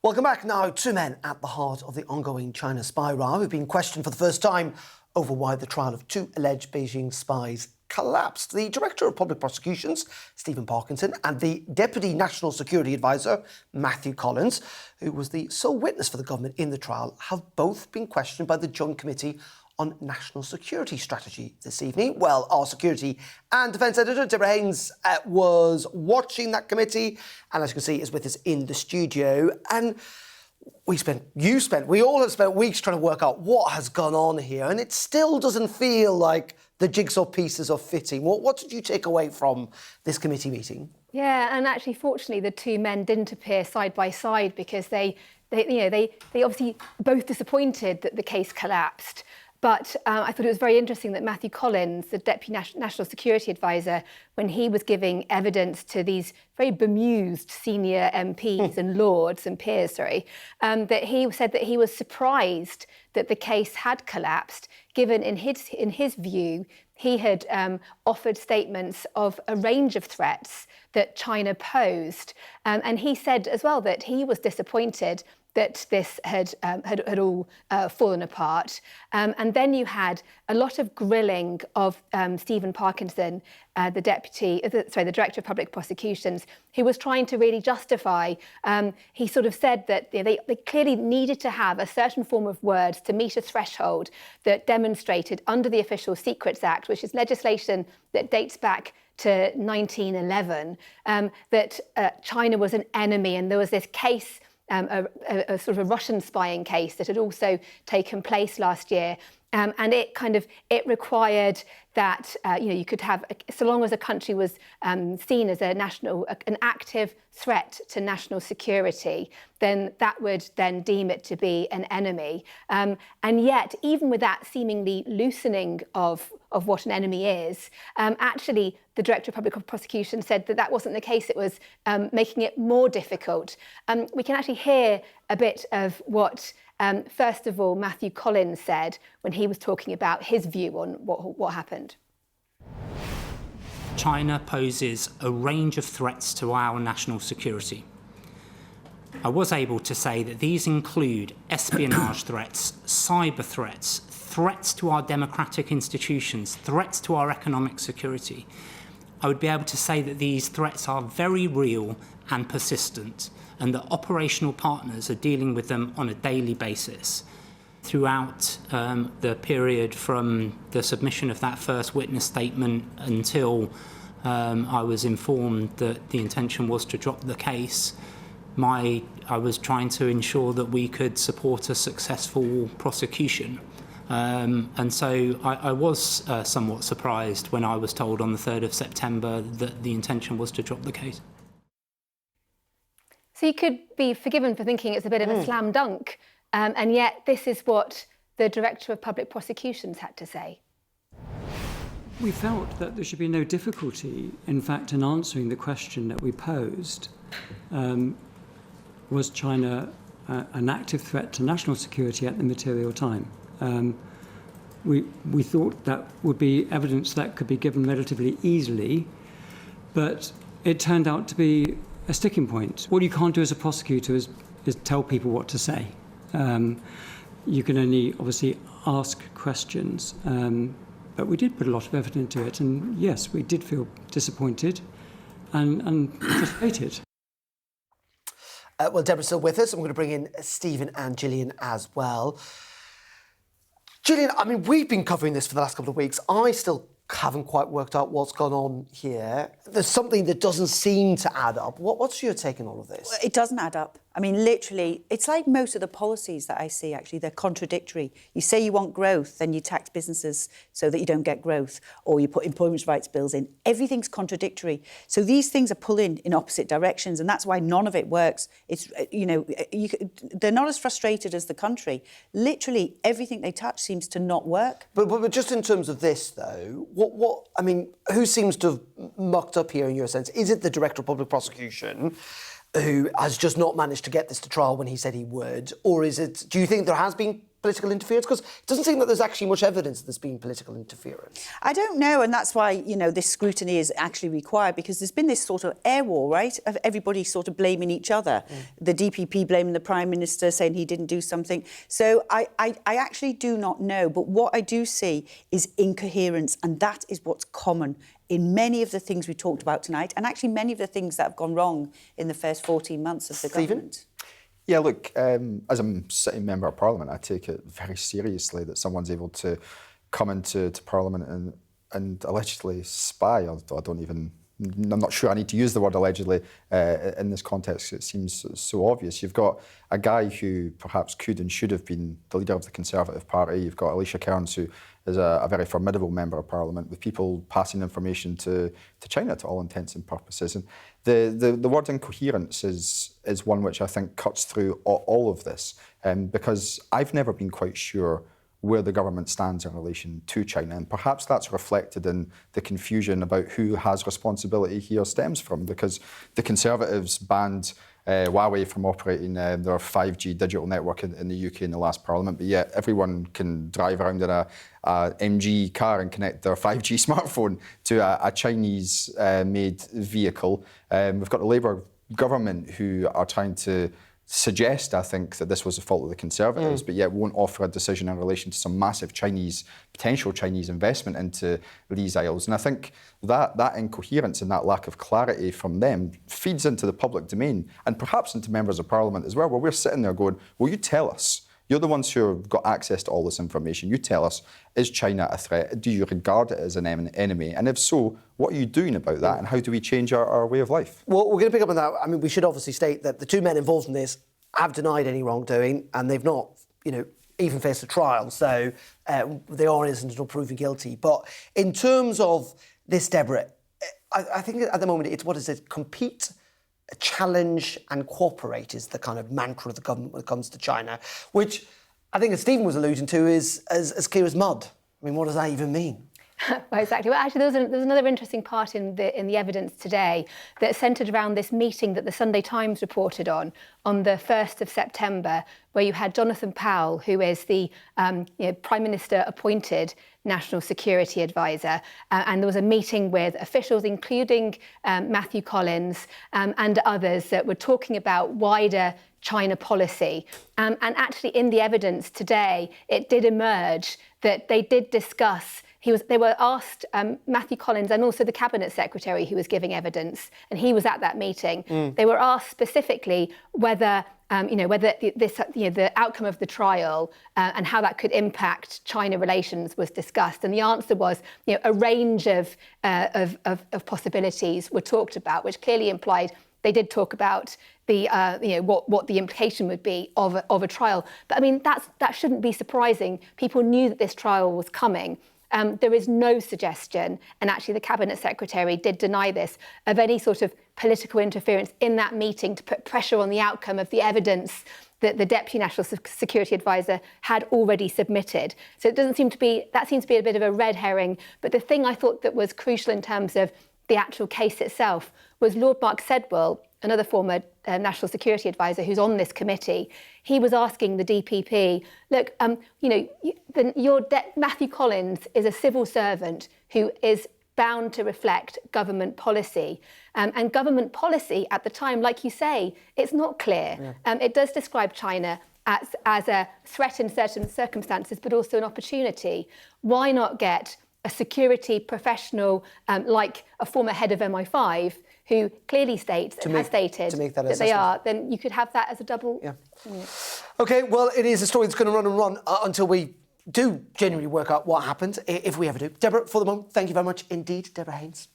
Welcome back. Now, two men at the heart of the ongoing China spy row have been questioned for the first time over why the trial of two alleged Beijing spies collapsed. The Director of Public Prosecutions, Stephen Parkinson, and the Deputy National Security Advisor, Matthew Collins, who was the sole witness for the government in the trial, have both been questioned by the Joint Committee on National Security Strategy this evening. Well, our Security and Defence Editor, Deborah Haynes, was watching that committee, and as you can see, is with us in the studio. And we all have spent weeks trying to work out what has gone on here, and it still doesn't feel like the jigsaw pieces are fitting. What did you take away from this committee meeting? Yeah, and actually, fortunately, the two men didn't appear side by side because they obviously both disappointed that the case collapsed. But I thought it was very interesting that Matthew Collins, the Deputy National Security Advisor, when he was giving evidence to these very bemused senior MPs and lords and peers, that he said that he was surprised that the case had collapsed, given in his view, he had offered statements of a range of threats that China posed. And he said as well that he was disappointed that this had all fallen apart. And then you had a lot of grilling of Stephen Parkinson, the Director of Public Prosecutions, who was trying to really justify. He sort of said that they clearly needed to have a certain form of words to meet a threshold that demonstrated under the Official Secrets Act, which is legislation that dates back to 1911, that China was an enemy, and there was this case, a sort of a Russian spying case that had also taken place last year. And it required that you could have, so long as a country was seen as an active threat to national security, then that would then deem it to be an enemy. And yet, even with that seemingly loosening of what an enemy is, actually the Director of Public Prosecution said that that wasn't the case. It was making it more difficult. We can actually hear a bit of what first of all, Matthew Collins said when he was talking about his view on what happened. China poses a range of threats to our national security. I was able to say that these include espionage threats, cyber threats, threats to our democratic institutions, threats to our economic security. I would be able to say that these threats are very real and persistent, and that operational partners are dealing with them on a daily basis. Throughout the period from the submission of that first witness statement until I was informed that the intention was to drop the case, I was trying to ensure that we could support a successful prosecution. And so I was somewhat surprised when I was told on the 3rd of September that the intention was to drop the case. So you could be forgiven for thinking it's a bit of a slam dunk, and yet this is what the Director of Public Prosecutions had to say. We felt that there should be no difficulty, in fact, in answering the question that we posed. Was China an active threat to national security at the material time? We thought that would be evidence that could be given relatively easily, but it turned out to be a sticking point. What you can't do as a prosecutor is tell people what to say. You can only obviously ask questions, but we did put a lot of effort into it, and yes, we did feel disappointed and frustrated. Well, Deborah's still with us. I'm going to bring in Stephen and Gillian as well. Gillian, I mean, we've been covering this for the last couple of weeks. I still haven't quite worked out what's gone on here. There's something that doesn't seem to add up. What's your take on all of this? It doesn't add up. I mean, literally, it's like most of the policies that I see, actually, they're contradictory. You say you want growth, then you tax businesses so that you don't get growth, or you put employment rights bills in. Everything's contradictory. So these things are pulling in opposite directions, and that's why none of it works. It's, they're not as frustrated as the country. Literally, everything they touch seems to not work. But just in terms of this, though, I mean, who seems to have mucked up here in your sense? Is it the Director of Public Prosecution, who has just not managed to get this to trial when he said he would? Or is it, do you think there has been political interference? Because it doesn't seem that there's actually much evidence that there's been political interference. I don't know, and that's why, this scrutiny is actually required, because there's been this sort of air war, right, of everybody sort of blaming each other. The DPP blaming the Prime Minister, saying he didn't do something. So I actually do not know, but what I do see is incoherence, and that is what's common in many of the things we talked about tonight, and actually many of the things that have gone wrong in the first 14 months of the government. Yeah, look, as a sitting member of Parliament, I take it very seriously that someone's able to come into Parliament and allegedly spy. I'm not sure I need to use the word allegedly in this context. It seems so obvious. You've got a guy who perhaps could and should have been the leader of the Conservative Party. You've got Alicia Kearns, who is a very formidable member of Parliament, with people passing information to China to all intents and purposes. And the word incoherence is one which I think cuts through all of this, because I've never been quite sure where the government stands in relation to China. And perhaps that's reflected in the confusion about who has responsibility here stems from, because the Conservatives banned Huawei from operating their 5G digital network in the UK in the last Parliament, but yet everyone can drive around in a MG car and connect their 5G smartphone to a Chinese-made vehicle. We've got the Labour government who are trying to suggest, I think, that this was the fault of the Conservatives, but yet won't offer a decision in relation to some massive potential Chinese investment into these isles. And I think that incoherence and that lack of clarity from them feeds into the public domain, and perhaps into members of Parliament as well, where we're sitting there going, well, you tell us. You're the ones who have got access to all this information. You tell us, is China a threat? Do you regard it as an enemy? And if so, what are you doing about that? And how do we change our way of life? Well, we're going to pick up on that. I mean, we should obviously state that the two men involved in this have denied any wrongdoing, and they've not, even faced a trial. So they are innocent until proven guilty. But in terms of this, Deborah, I think at the moment it's compete, challenge and cooperate is the kind of mantra of the government when it comes to China, which I think, as Stephen was alluding to, is as clear as mud. I mean, what does that even mean? Well, exactly. Well, actually, there was another interesting part in the evidence today that centred around this meeting that the Sunday Times reported on the 1st of September, where you had Jonathan Powell, who is the Prime Minister appointed National Security Advisor, and there was a meeting with officials, including Matthew Collins and others, that were talking about wider China policy. And actually, in the evidence today, it did emerge that they did discuss. They were asked, Matthew Collins and also the Cabinet Secretary who was giving evidence, and he was at that meeting. They were asked specifically whether the outcome of the trial and how that could impact China relations was discussed. And the answer was, a range of possibilities were talked about, which clearly implied they did talk about the what the implication would be of a trial. But I mean, that shouldn't be surprising. People knew that this trial was coming. There is no suggestion, and actually the Cabinet Secretary did deny this, of any sort of political interference in that meeting to put pressure on the outcome of the evidence that the Deputy National Security Advisor had already submitted. So that seems to be a bit of a red herring. But the thing I thought that was crucial in terms of the actual case itself was Lord Mark Sedwill, another former National Security Advisor who's on this committee. He was asking the DPP, look, Matthew Collins is a civil servant who is bound to reflect government policy. And government policy at the time, like you say, it's not clear. Yeah. It does describe China as a threat in certain circumstances, but also an opportunity. Why not get a security professional like a former head of MI5 who clearly states and has stated that they are, then you could have that as a double. Yeah. OK, well, it is a story that's going to run and run until we do genuinely work out what happened, if we ever do. Deborah, for the moment, thank you very much indeed, Deborah Haynes.